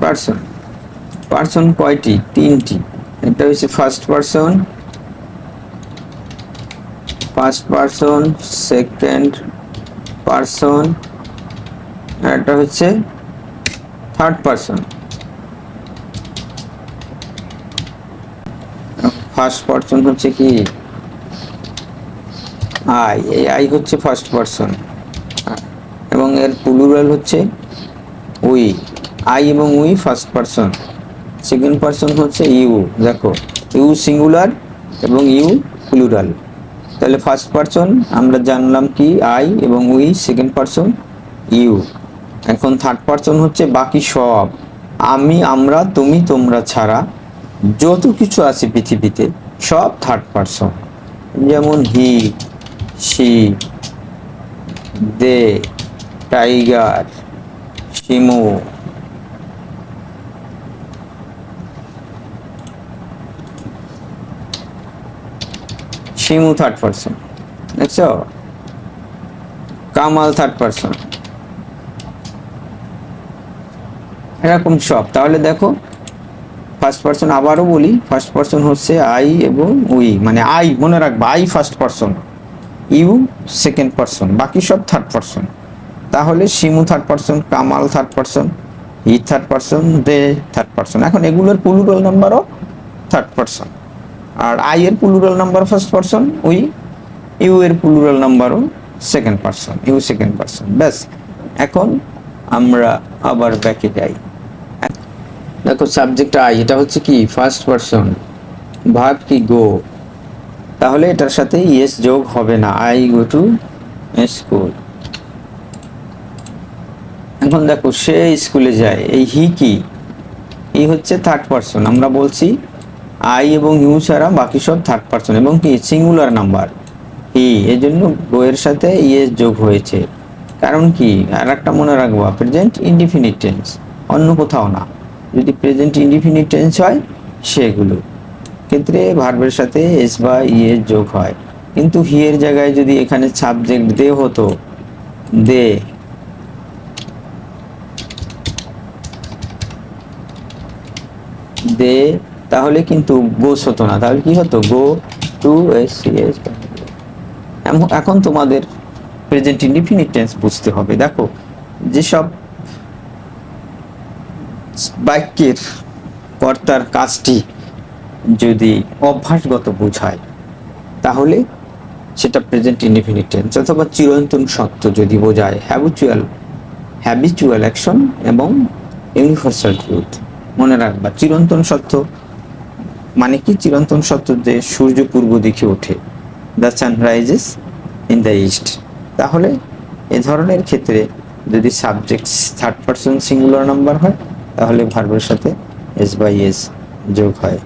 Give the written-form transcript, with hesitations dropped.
Person. Person কয়টি? তিনটি। এটা হচ্ছে ফার্স্ট পার্সন, সেকেন্ড পার্সন, আর এটা হচ্ছে থার্ড পার্সন। ফার্স্ট পার্সন হচ্ছে কি আই, এই আই হচ্ছে ফার্স্ট পার্সন এবং এর প্লুরাল হচ্ছে উই। আই এবং we first person, second person হচ্ছে ইউ। দেখো ইউ সিঙ্গুলার এবং ইউ প্লুরাল। তাহলে ফার্স্ট পার্সন আমরা জানলাম কি আই এবং উই, সেকেন্ড পার্সন ইউ। এখন থার্ড পার্সন হচ্ছে বাকি সব, আমি, আমরা, তুমি, তোমরা ছাড়া যত কিছু আছে পৃথিবীতে সব থার্ড পার্সন। যেমন he, she, they, tiger, Shimu, Shimu third person. দেখছো, কামাল থার্ড পার্সন, এরকম সব। তাহলে দেখো ফার্স্ট পার্সন, আবারও বলি, ফার্স্ট পার্সন হচ্ছে আই এবং উই, মানে আই মনে রাখবা, I first person, you second person, বাকি সব থার্ড পার্সন। তাহলে Shimu third person, Kamal third person, he third person, they third person. এখন এগুলোর প্লুরাল নাম্বারও থার্ড পার্সন, আর আই এর plural number first person we, you এর প্লুরাল নাম্বারও second person, you second person. ব্যাস, এখন আমরা আবার ব্যাকে যাই। দেখো সাবজেক্ট আই, এটা হচ্ছে কি ফার্স্ট পার্সন, ভার্ব কি গো, তাহলে এটার সাথে ইয়েস যোগ হবে না, আই গো টু স্কুল। এখন দেখো সে স্কুলে যায়, এই হি কি, ই হচ্ছে থার্ড পার্সন, আমরা বলছি আই এবং ইউ ছাড়া বাকি সব থার্ড পার্সন এবং কি সিঙ্গুলার নাম্বার হি, এই জন্য গো এর সাথে ইয়েস যোগ হয়েছে। কারণ কি, আর একটা মনে রাখবা, প্রেজেন্ট ইনডিফিনিট টেন্স, অন্য কোথাও না। যদি প্রেজেন্ট ইনডিফিনিট টেন্স হয় সেগুলো ক্ষেত্রে ভার্বের সাথে এস বা ইয়েস যোগ হয়। কিন্তু হি এর জায়গায় যদি এখানে সাবজেক্ট দে হতো, দে, দে, তাহলে কিন্তু গোস হতো না, তাহলে কি হতো, গো টু এস। এখন তোমাদের প্রেজেন্ট ইনডিফিনিট টেন্স বুঝতে হবে। দেখো যেসব বাক্যের কর্তার কাজটি যদি অভ্যাসগত বোঝায় তাহলে সেটা প্রেজেন্ট ইনডিফিনিট টেন্স, অথবা চিরন্তন সত্য যদি বোঝায় হ্যাবিচুয়াল অ্যাকশন এবং ইউনিভার্সাল ট্রুথ। মনে রাখবা চিরন্তন সত্য মানে কি, চিরন্তন সত্য যে সূর্য পূর্ব দিকে ওঠে, দ্য সানরাইজেস ইন দ্য ইস্ট। তাহলে এ ধরনের ক্ষেত্রে যদি subject third person singular number হয় তাহলে ভার্বের সাথে এস বাই এস যোগ হয়।